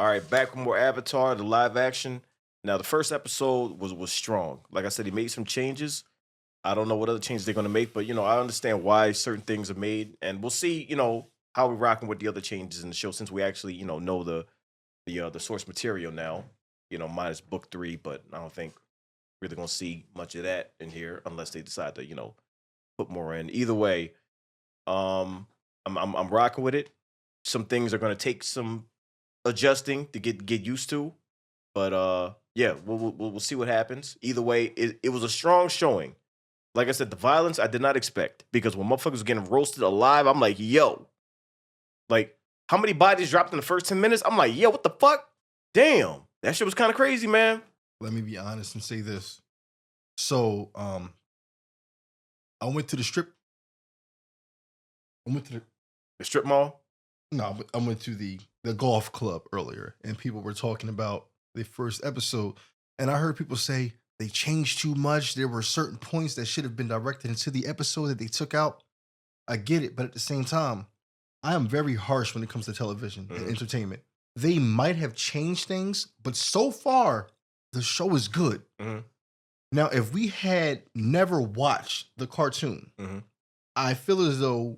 All right, back with more Avatar, the live action. Now, the first episode was strong. Like I said, he made some changes. I don't know what other changes they're going to make, but I understand why certain things are made, and we'll see. How we're rocking with the other changes in the show since we actually know the source material now. Minus book 3, but I don't think we're really going to see much of that in here unless they decide to put more in. Either way, I'm rocking with it. Some things are going to take some adjusting to get used to, but yeah, we'll see what happens. Either way, it was a strong showing. Like I said, the violence I did not expect because when motherfuckers was getting roasted alive, I'm like, yo, like how many bodies dropped in the first 10 minutes? I'm like, yo, what the fuck? Damn, that shit was kind of crazy, man. Let me be honest and say this. So, I went to the strip. I went to The strip mall. No, I went to the golf club earlier, and people were talking about the first episode, and I heard people say they changed too much. There were certain points that should have been directed into the episode that they took out. I get it, but at the same time, I am very harsh when it comes to television and entertainment. They might have changed things, but so far, the show is good. Now, if we had never watched the cartoon, I feel as though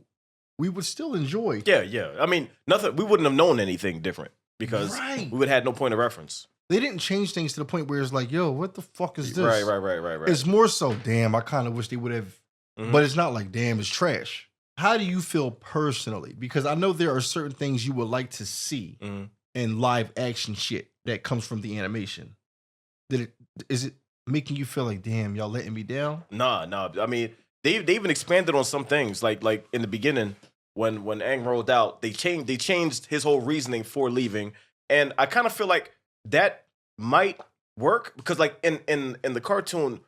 we would still enjoy. Yeah. I mean, nothing. We wouldn't have known anything different because we would have had no point of reference. They didn't change things to the point where it's like, yo, what the fuck is this? Right. It's more so, damn, I kind of wish they would have, but it's not like, damn, it's trash. How do you feel personally? Because I know there are certain things you would like to see in live action shit that comes from the animation. Is it making you feel like, damn, y'all letting me down? Nah. I mean, they even expanded on some things. Like in the beginning, when Aang rolled out, they changed his whole reasoning for leaving, and I kind of feel like that might work because, like in the cartoon,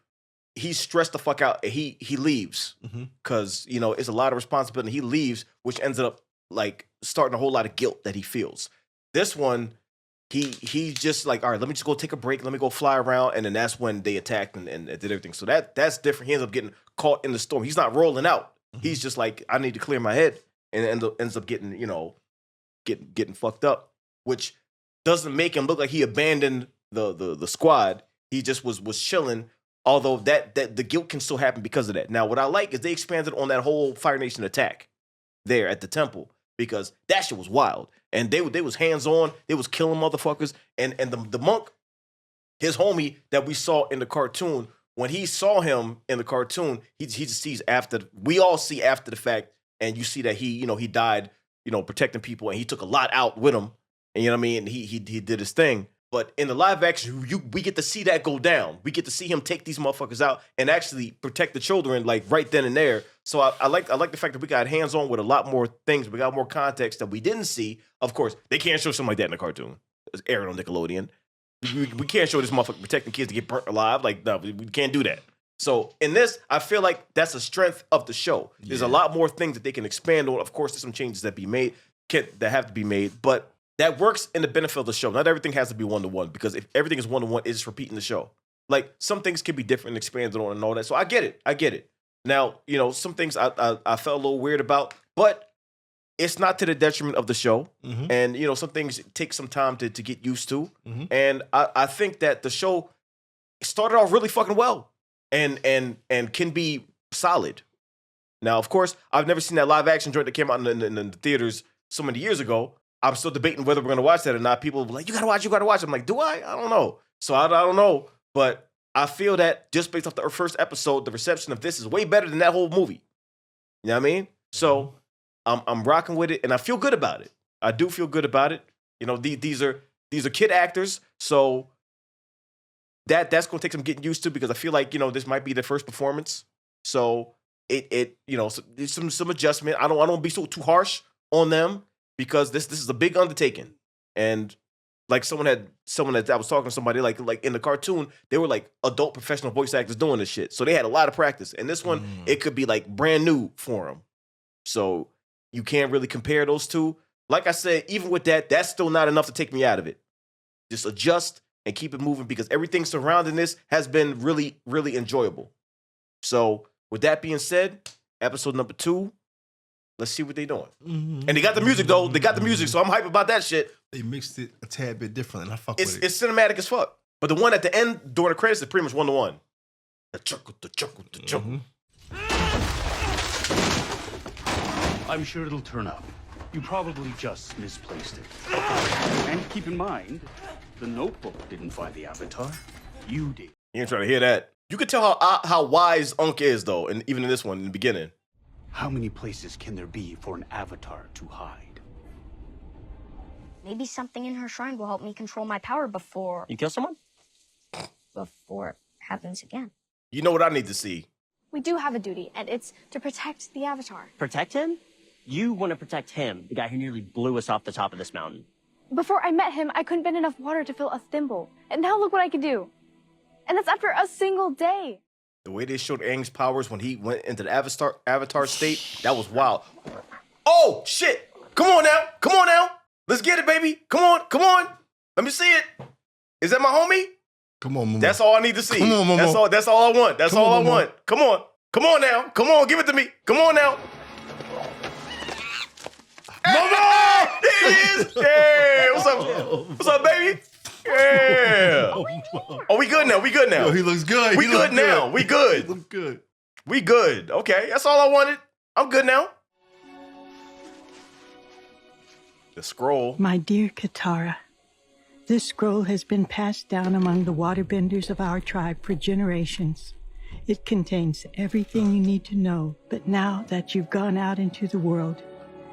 he's stressed the fuck out. He leaves because it's a lot of responsibility. He leaves, which ends up like starting a whole lot of guilt that he feels. This one, he just like, all right, let me just go take a break. Let me go fly around, and then that's when they attacked and did everything. So that's different. He ends up getting caught in the storm. He's not rolling out. He's just like, I need to clear my head, and ends up getting getting fucked up, which doesn't make him look like he abandoned the squad. He just was chilling. Although that the guilt can still happen because of that. Now, what I like is they expanded on that whole Fire Nation attack there at the temple because that shit was wild. And they was hands-on. They was killing motherfuckers. And the monk, his homie that we saw in the cartoon, when he saw him in the cartoon, he just sees after. We all see after the fact, and you see that he died, protecting people, and he took a lot out with him. And you know what I mean? He did his thing. But in the live action, we get to see that go down. We get to see him take these motherfuckers out and actually protect the children, like right then and there. So I like the fact that we got hands on with a lot more things. We got more context that we didn't see. Of course, they can't show something like that in the cartoon. It's airing on Nickelodeon. We can't show this motherfucker protecting kids to get burnt alive. Like, no, we can't do that. So in this, I feel like that's a strength of the show. There's a lot more things that they can expand on. Of course, there's some changes that have to be made, but that works in the benefit of the show. Not everything has to be one-to-one, because if everything is one-to-one, it's just repeating the show. Like, some things can be different and expanded on and all that. So I get it. Now, some things I felt a little weird about, but it's not to the detriment of the show. And, some things take some time to get used to. And I think that the show started off really fucking well and can be solid. Now, of course, I've never seen that live action joint that came out in the theaters so many years ago. I'm still debating whether we're going to watch that or not. People will be like, you got to watch. I'm like, do I? I don't know. So I don't know. But I feel that just based off the first episode, the reception of this is way better than that whole movie. You know what I mean? So I'm rocking with it, and I feel good about it. I do feel good about it. These are kid actors, so that's going to take some getting used to, because I feel like, this might be their first performance. So it some adjustment. I don't want to be too harsh on them, because this is a big undertaking. And like someone that I was talking to somebody, like in the cartoon, they were like adult professional voice actors doing this shit. So they had a lot of practice. And this one, it could be like brand new for them. So you can't really compare those two. Like I said, even with that, that's still not enough to take me out of it. Just adjust and keep it moving, because everything surrounding this has been really, really enjoyable. So with that being said, episode number 2, Let's see what they doing. And they got the music though. They got the music, so I'm hype about that shit. They mixed it a tad bit different, and I fuck It's with it. it's cinematic as fuck. But the one at the end during the credits is pretty much 1-to-1. The chuckle, the chuckle, the chuckle. I'm sure it'll turn up. You probably just misplaced it. And keep in mind, the notebook didn't find the avatar. You did. You ain't trying to hear that. You could tell how wise Unk is though, and even in this one in the beginning. How many places can there be for an avatar to hide? Maybe something in her shrine will help me control my power before You kill someone? it happens again. You know what I need to see? We do have a duty, and it's to protect the Avatar. Protect him? You want to protect him, the guy who nearly blew us off the top of this mountain. Before I met him, I couldn't bend enough water to fill a thimble. And now look what I can do. And that's after a single day. The way they showed Aang's powers when he went into the avatar state, that was wild. Oh, shit. Come on now. Come on now. Let's get it, baby. Come on. Come on. Let me see it. Is that my homie? Come on, Momo. That's all I need to see. Come on, Momo. That's all I want. That's Come all on, I Momo. want. Come on. Come on now. Come on. Give it to me. Come on now. Momo! There it is. Yeah. What's up? What's up, baby? Yeah. Oh, we good now. We good now. Yo, he looks good. We He good look now. We He good. look good. We good. Okay. That's all I wanted. I'm good now. The scroll. My dear Katara, this scroll has been passed down among the waterbenders of our tribe for generations. It contains everything you need to know, but now that you've gone out into the world,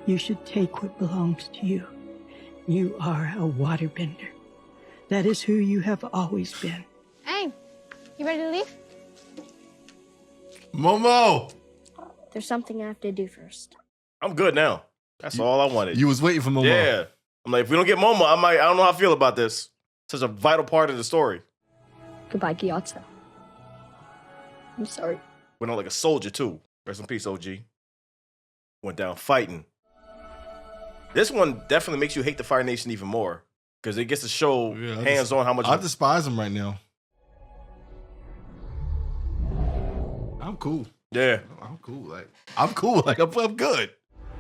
you should take what belongs to you. You are a waterbender. That is who you have always been. Hey, you ready to leave? Momo! There's something I have to do first. I'm good now. That's all I wanted. You was waiting for Momo. Yeah. I'm like, if we don't get Momo, I don't know how I feel about this. Such a vital part of the story. Goodbye, Gyatso. I'm sorry. Went on like a soldier too. Rest in peace, OG. Went down fighting. This one definitely makes you hate the Fire Nation even more. Because it gets to show hands-on how much... I despise him right now. I'm cool. Yeah. I'm cool. I'm cool. I'm good.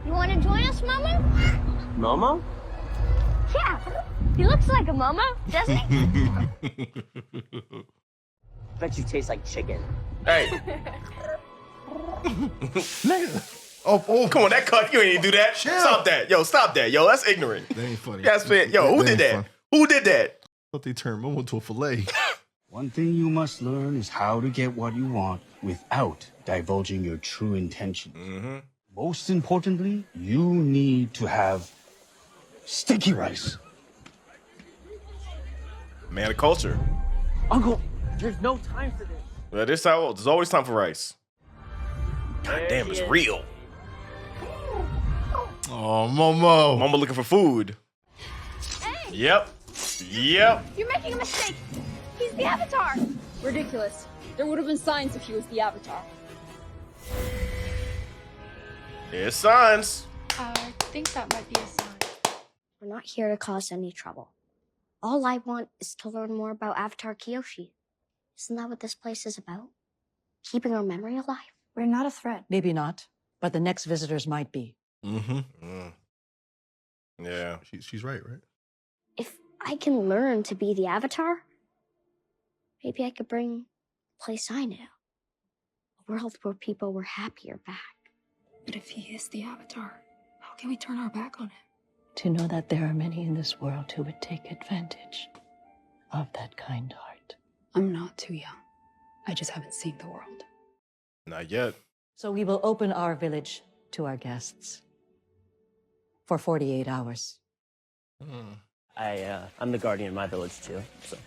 You want to join us, Mama? Momo? Yeah. He looks like a Mama, doesn't he? Bet you taste like chicken. Hey. Oh, Come on, that cut. You ain't even do that. Chill. Stop that. Yo, stop that. Yo, that's ignorant. That ain't funny. That's fair. Yo, who That did ain't that? fun. Who did that? I thought they turned Momo into a fillet. One thing you must learn is how to get what you want without divulging your true intentions. Most importantly, you need to have sticky rice. Man of culture. Uncle, there's no time for this. Well, there's always time for rice. God damn, it's real. Oh, Momo. Mama looking for food. Hey, Yep. you're making a mistake. He's the Avatar. Ridiculous. There would have been signs if he was the Avatar. There's signs. I think that might be a sign. We're not here to cause any trouble. All I want is to learn more about Avatar Kyoshi. Isn't that what this place is about? Keeping our memory alive? We're not a threat. Maybe not, but the next visitors might be. Yeah. She's right? If I can learn to be the Avatar, maybe I could bring a place I knew. A world where people were happier back. But if he is the Avatar, how can we turn our back on him? To know that there are many in this world who would take advantage of that kind heart. I'm not too young. I just haven't seen the world. Not yet. So we will open our village to our guests for 48 hours. I'm the guardian of my village too, so.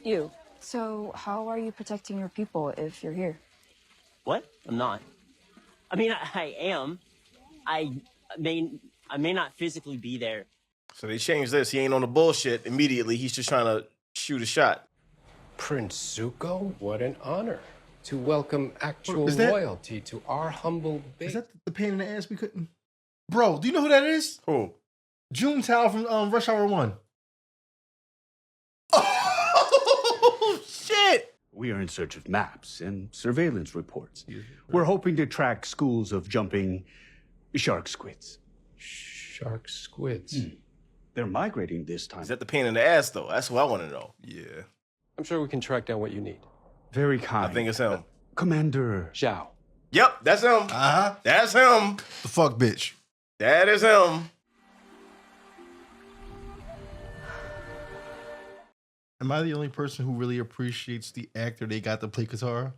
You. So how are you protecting your people if you're here? What? I'm not. I mean, I am. I may not physically be there. So they changed this. He ain't on the bullshit immediately. He's just trying to shoot a shot. Prince Zuko, what an honor to welcome actual Is that- loyalty to our humble base. Is that the pain in the ass we couldn't? Bro, do you know who that is? Who? June Tao from Rush Hour 1. Oh, shit! We are in search of maps and surveillance reports. We're hoping to track schools of jumping Shark squids. Shark squids. They're migrating this time. Is that the pain in the ass, though? That's what I want to know. Yeah. I'm sure we can track down what you need. Very kind. I think it's him. Commander. Zhao. Yep, that's him. Uh-huh. That's him. The fuck bitch. That is him. Am I the only person who really appreciates the actor they got to play Katara?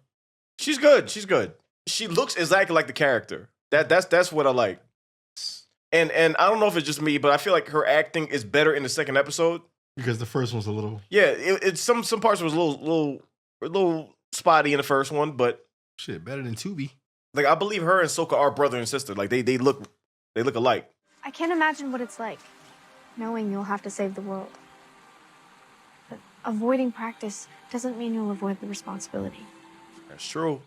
She's good. She's good. She looks exactly like the character. That's what I like. And I don't know if it's just me, but I feel like her acting is better in the second episode. Because the first one's a little... Yeah, it's some parts was a little spotty in the first one, but Shit, better than Tubi. like I believe her and Sokka are brother and sister. Like they look alike. I can't imagine what it's like, knowing you'll have to save the world. But avoiding practice doesn't mean you'll avoid the responsibility. That's true.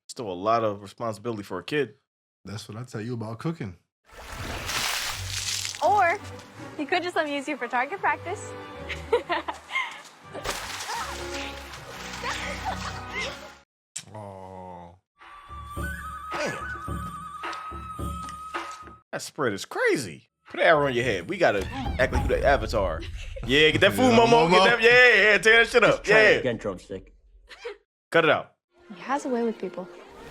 Still a lot of responsibility for a kid. That's what I tell you about cooking. Or you could just let me use you for target practice. Oh. Damn. That spread is crazy. Put an arrow on your head. We gotta act like you the Avatar. Yeah, get that food, Momo. Get that, yeah, tear that shit up. Try it Yeah. again, drumstick. Cut it out. He has a way with people.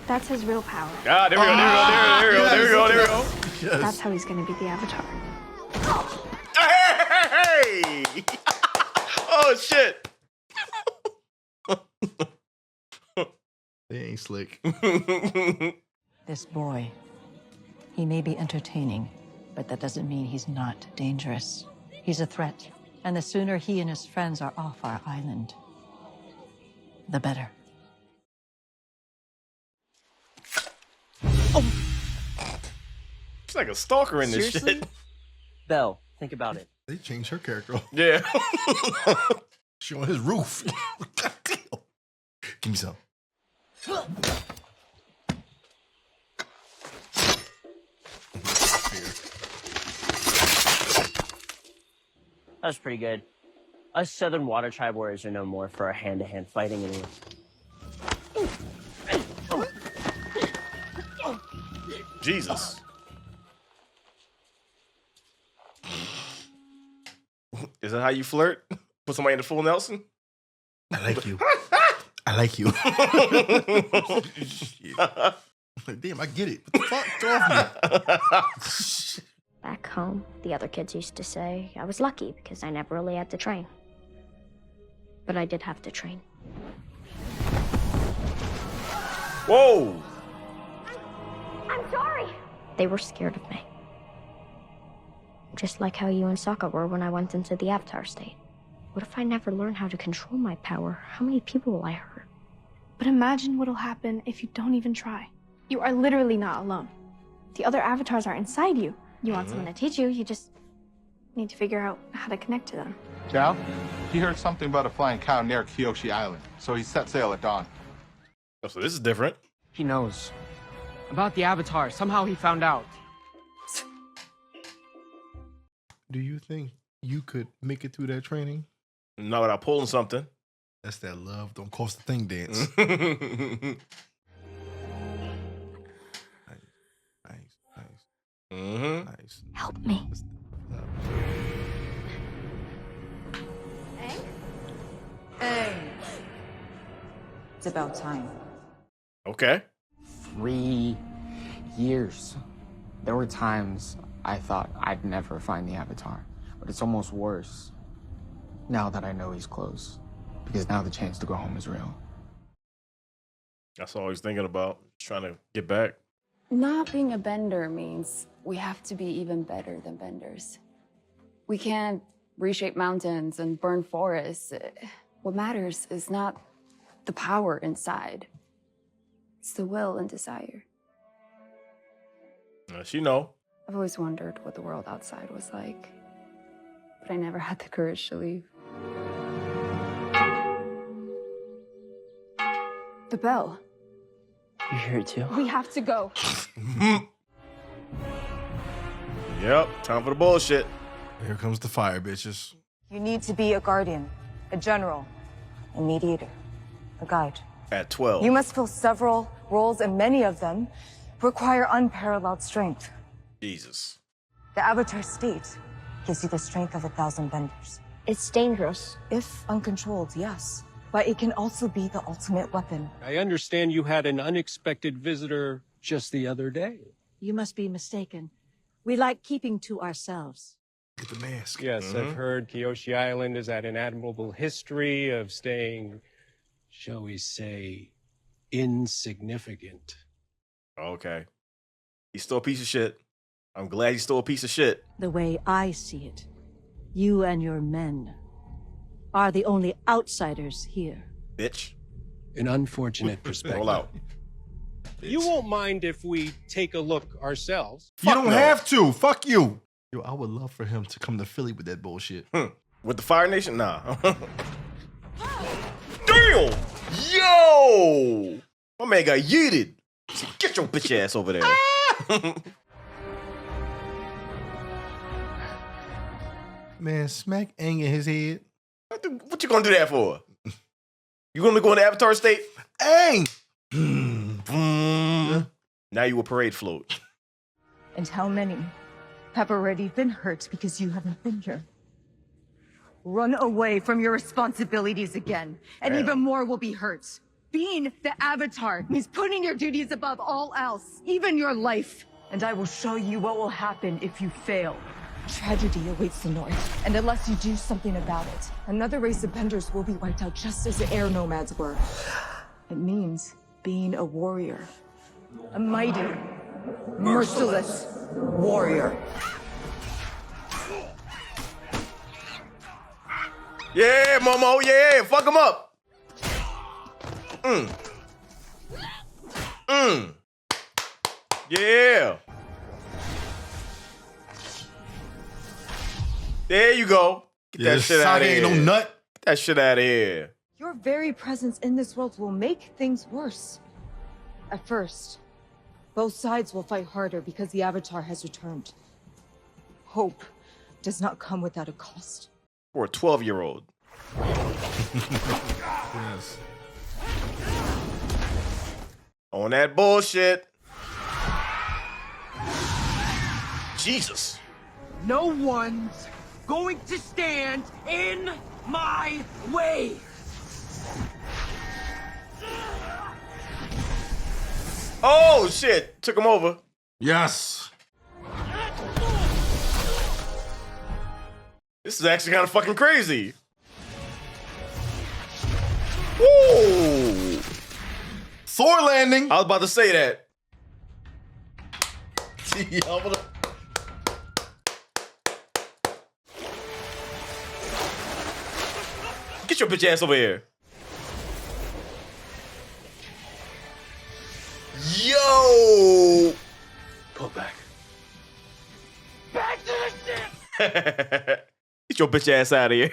That's his real power. Ah, there we go. Yes. That's how he's gonna be the Avatar. Hey! Oh shit! They ain't slick. This boy, he may be entertaining, but that doesn't mean he's not dangerous. He's a threat, and the sooner he and his friends are off our island, the better. She's like a stalker in this Seriously? shit. Belle, think about it. They changed her character. Yeah. She on his roof. Give me some. That was pretty good. Us Southern Water Tribe warriors are known more for our hand-to-hand fighting anyway. Jesus. Is that how you flirt? Put somebody in the full Nelson? I like you. I like you. Like, damn, I get it. What the fuck? Get off me. Back home, the other kids used to say I was lucky because I never really had to train. But I did have to train. Whoa! I'm sorry! They were scared of me. Just like how you and Sokka were when I went into the Avatar state. What if I never learn how to control my power? How many people will I hurt? But imagine what'll happen if you don't even try. You are literally not alone. The other avatars are inside you. You want someone to teach you, you just need to figure out how to connect to them. Zhao, he heard something about a flying cow near Kyoshi Island, so he set sail at dawn. Oh, so this is different. He knows. About the Avatar, somehow he found out. Do you think you could make it through that training? Not without pulling something. That's that love don't cost a thing dance. Mm-hmm. Nice. Help me. Hey. It's about time. Okay. 3 years. There were times I thought I'd never find the Avatar, but it's almost worse now that I know he's close, because now the chance to go home is real. That's all he's thinking about. Trying to get back. Not being a bender means we have to be even better than benders. We can't reshape mountains and burn forests. What matters is not the power inside. It's the will and desire. She know. I've always wondered what the world outside was like, but I never had the courage to leave. The bell. You hear it too? We have to go. Yep. Time for the bullshit. Here comes the fire, bitches. You need to be a guardian, a general, a mediator, a guide. At 12. You must fill several roles, and many of them require unparalleled strength. Jesus. The Avatar state gives you the strength of 1,000 benders. It's dangerous. If uncontrolled, yes. But it can also be the ultimate weapon. I understand you had an unexpected visitor just the other day. You must be mistaken. We like keeping to ourselves. Get the mask. Yes, I've heard Kyoshi Island has had an admirable history of staying, shall we say, insignificant. Okay. He's still a piece of shit. I'm glad he's still a piece of shit. The way I see it, you and your men are the only outsiders here. Bitch. An unfortunate perspective. Roll out. You won't mind if we take a look ourselves. You don't have to. Fuck you. Yo, I would love for him to come to Philly with that bullshit. With the Fire Nation? Nah. Damn! Yo! My man got yeeted. Get your bitch ass over there. Man, smack Aang in his head. What you gonna do that for? You gonna go in the Avatar state? Aang! Now you a parade float. And how many have already been hurt because you haven't been here? Run away from your responsibilities again, and even more will be hurt. Being the Avatar means putting your duties above all else, even your life. And I will show you what will happen if you fail. Tragedy awaits the North, and unless you do something about it, another race of benders will be wiped out just as the air nomads were. It means being a warrior. A mighty, merciless warrior. Yeah, Momo, yeah, fuck him up. Yeah. There you go. Get that shit out of here. Ain't no nut. Get that shit out of here. Your very presence in this world will make things worse. At first, both sides will fight harder because the Avatar has returned. Hope does not come without a cost. For a 12-year-old. Yes. On that bullshit. Jesus. No one's going to stand in my way. Oh, shit. Took him over. Yes. This is actually kind of fucking crazy. Woo! Thor landing. I was about to say that. Get your bitch ass over here. Yo! Pull back. Back to the ship! Get your bitch ass out of here.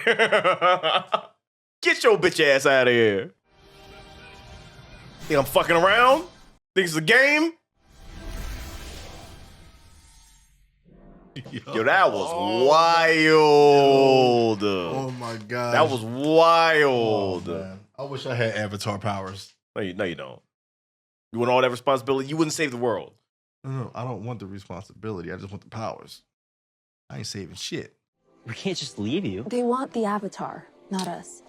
Get your bitch ass out of here. Think I'm fucking around? Think it's a game? Yo, that was wild. Oh my god. That was wild. Oh, man. I wish I had Avatar powers. No, you don't. You want all that responsibility? You wouldn't save the world. No, I don't want the responsibility. I just want the powers. I ain't saving shit. We can't just leave you. They want the Avatar, not us.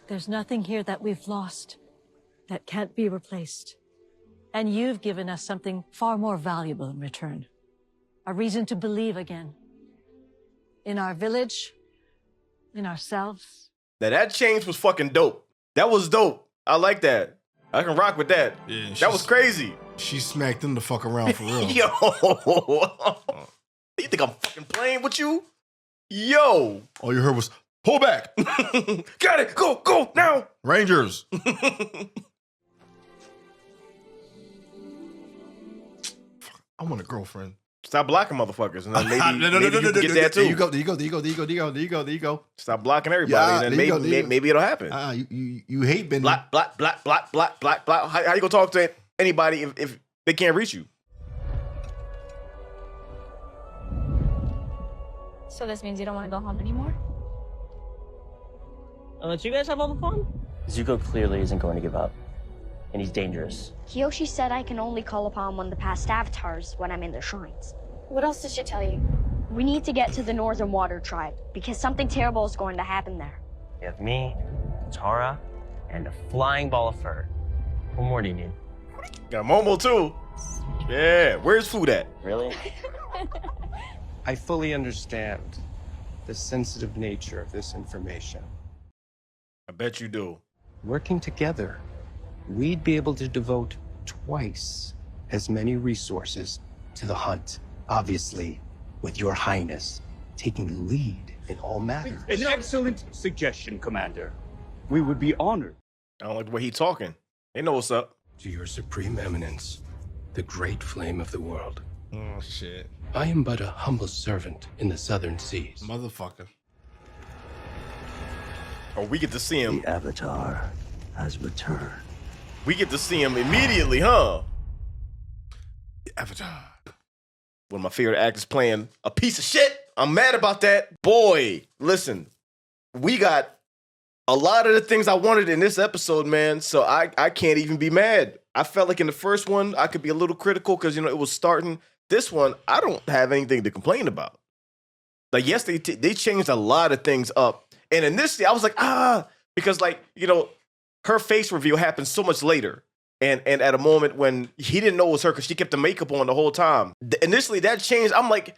There's nothing here that we've lost that can't be replaced. And you've given us something far more valuable in return. A reason to believe again. In our village, in ourselves. Now that change was fucking dope. That was dope. I like that. I can rock with that. Yeah, that was crazy. She smacked them the fuck around for real. Yo. You think I'm fucking playing with you? Yo. All you heard was, pull back. Got it. Go now. Rangers. I want a girlfriend. Stop blocking motherfuckers. And then maybe you can get that too. There you go. Stop blocking everybody. And then maybe it'll happen. You hate bending. Block. How you gonna talk to anybody if they can't reach you? So this means you don't want to go home anymore? I'll let you guys have all the fun. Zuko clearly isn't going to give up. and he's dangerous. Kyoshi said I can only call upon one of the past avatars when I'm in the shrines. What else did she tell you? We need to get to the Northern Water Tribe because something terrible is going to happen there. You have me, Tara, and a flying ball of fur. What more do you need? Got Momo too. Yeah, where's food at? Really? I fully understand the sensitive nature of this information. I bet you do. Working together, we'd be able to devote twice as many resources to the hunt. Obviously, with your highness taking the lead in all matters. An excellent suggestion, Commander. We would be honored. I don't like the way he talking. They know what's up. To your supreme eminence, the great flame of the world. Oh, shit. I am but a humble servant in the southern seas. Motherfucker. Oh, we get to see him. The Avatar has returned. We get to see him immediately, huh? The Avatar. One of my favorite actors playing a piece of shit. I'm mad about that. Boy, listen, we got a lot of the things I wanted in this episode, man. So I can't even be mad. I felt like in the first one, I could be a little critical because, you know, it was starting. This one, I don't have anything to complain about. Like, yes, they changed a lot of things up. And initially, I was like, because, like, you know, her face reveal happened so much later. And at a moment when he didn't know it was her because she kept the makeup on the whole time. Initially, that changed. I'm like,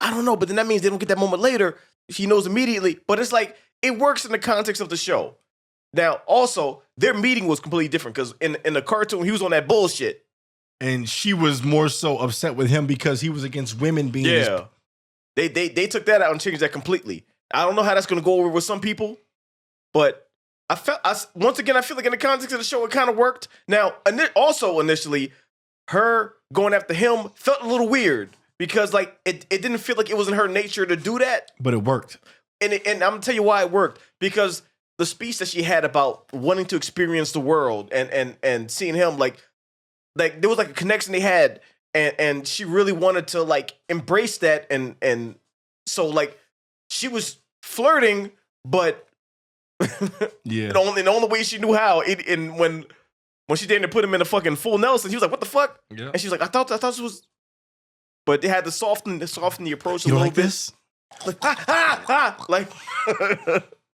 I don't know, but then that means they don't get that moment later. She knows immediately. But it's like, it works in the context of the show. Now, also, their meeting was completely different because in the cartoon, he was on that bullshit. And she was more so upset with him because he was against women being... Yeah. They took that out and changed that completely. I don't know how that's going to go over with some people, but once again, I feel like in the context of the show, it kind of worked. Now, also initially, her going after him felt a little weird because, like, it didn't feel like it was in her nature to do that. But it worked. And I'm going to tell you why it worked. Because the speech that she had about wanting to experience the world and seeing him, like there was like a connection they had, and she really wanted to, like, embrace that. And so, like, she was flirting, but... Yeah. the only way she knew how. And when she didn't put him in a fucking full Nelson, he was like, "What the fuck?" Yeah. And she's like, "I thought this was." But they had to soften the approach a You little like bit. this? Like,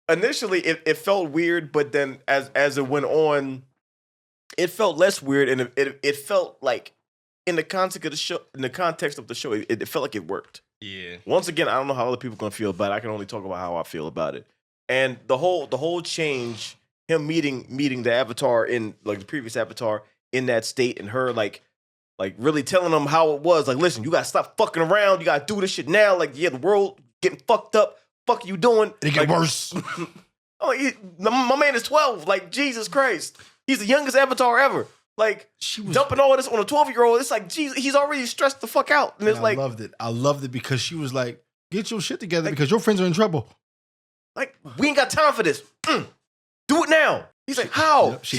initially it felt weird, but then as it went on, it felt less weird, and it felt like in the context of the show. In the context of the show, it felt like it worked. Yeah. Once again, I don't know how other people are gonna feel about it. I can only talk about how I feel about it. And the whole change, him meeting the Avatar in, like, the previous Avatar in that state, and her like really telling him how it was. Like, listen, you gotta stop fucking around. You gotta do this shit now. Like, yeah, the world getting fucked up. Fuck you doing? It get worse. My man is 12. Like, Jesus Christ, he's the youngest Avatar ever. Like, she was dumping all this on a 12-year-old. It's like, Jesus, he's already stressed the fuck out. And it's like, I loved it because she was like, get your shit together because your friends are in trouble. Like, we ain't got time for this. Do it now. He's like, how? Yep, she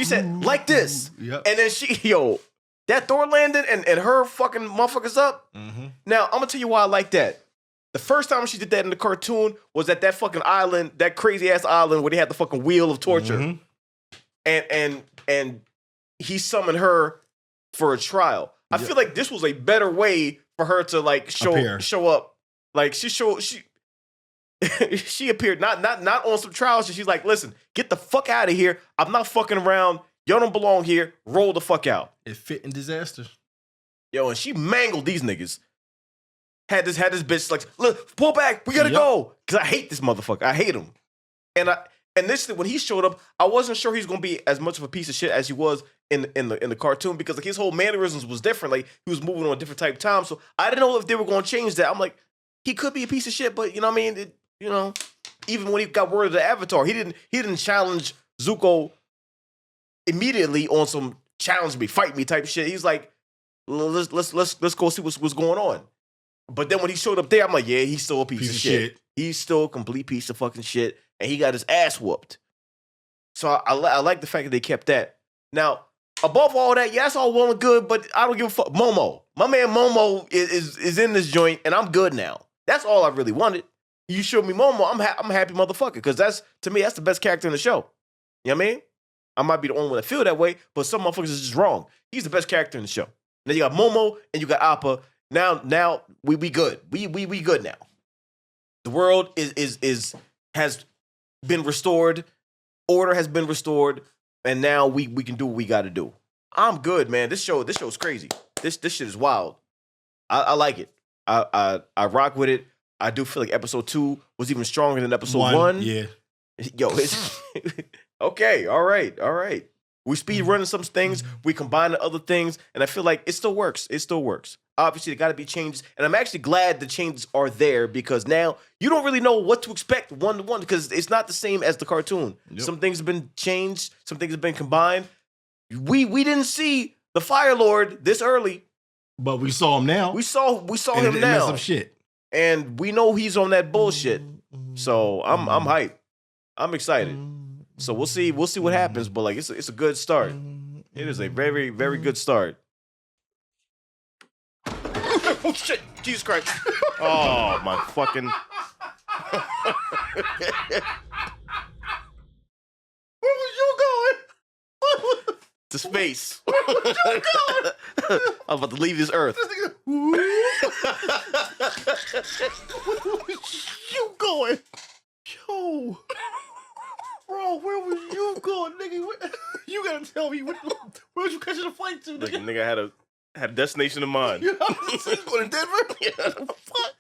said, like this. Yep. And then that Thor landed and her fucking motherfuckers up. Mm-hmm. Now, I'm gonna tell you why I like that. The first time she did that in the cartoon was at that fucking island, that crazy ass island where they had the fucking wheel of torture. Mm-hmm. And he summoned her for a trial. I feel like this was a better way for her to, like, show up. Like, she appeared not on some trials. She's like, listen, get the fuck out of here. I'm not fucking around. Y'all don't belong here. Roll the fuck out. It fit in disaster. Yo, and she mangled these niggas. Had this bitch like, look, pull back. We gotta go. Because I hate this motherfucker. I hate him. And initially when he showed up, I wasn't sure he's gonna be as much of a piece of shit as he was in the cartoon, because, like, his whole mannerisms was different. Like, he was moving on a different type of time. So I didn't know if they were gonna change that. I'm like, he could be a piece of shit, but, you know what I mean? Even when he got word of the Avatar, he didn't challenge Zuko immediately on some challenge me, fight me type shit. He's like, let's go see what's going on. But then when he showed up there, I'm like, yeah, he's still a piece of shit. He's still a complete piece of fucking shit, and he got his ass whooped. So I like the fact that they kept that. Now, above all that, yeah, that's all well and good, but I don't give a fuck. Momo, my man Momo is in this joint, and I'm good now. That's all I really wanted. You showed me Momo, I'm a happy motherfucker, because to me, that's the best character in the show. You know what I mean? I might be the only one that feel that way, but some motherfuckers is just wrong. He's the best character in the show. Then you got Momo and you got Appa. Now we good. We good now. The world has been restored. Order has been restored, and now we can do what we got to do. I'm good, man. This show's crazy. This shit is wild. I like it. I rock with it. I do feel like episode 2 was even stronger than episode 1. Yeah. Yo, it's okay. All right. We speed running some things. We combine the other things, and I feel like it still works. Obviously, there got to be changes, and I'm actually glad the changes are there because now you don't really know what to expect one to one because it's not the same as the cartoon. Yep. Some things have been changed. Some things have been combined. We didn't see the Fire Lord this early, but we saw him now. We saw him now. Some shit, and we know he's on that bullshit. So I'm hyped. I'm excited. So we'll see what happens. But like it's a good start. It is a very, very good start. Oh shit! Jesus Christ! Oh my fucking! Where was you going? To space. Where was you going? I'm about to leave this earth. Where was you going? Yo, bro, where was you going, nigga? You gotta tell me where was you catching a flight to, nigga? Nigga had a destination in mind. You going to Denver? Yeah. Fuck.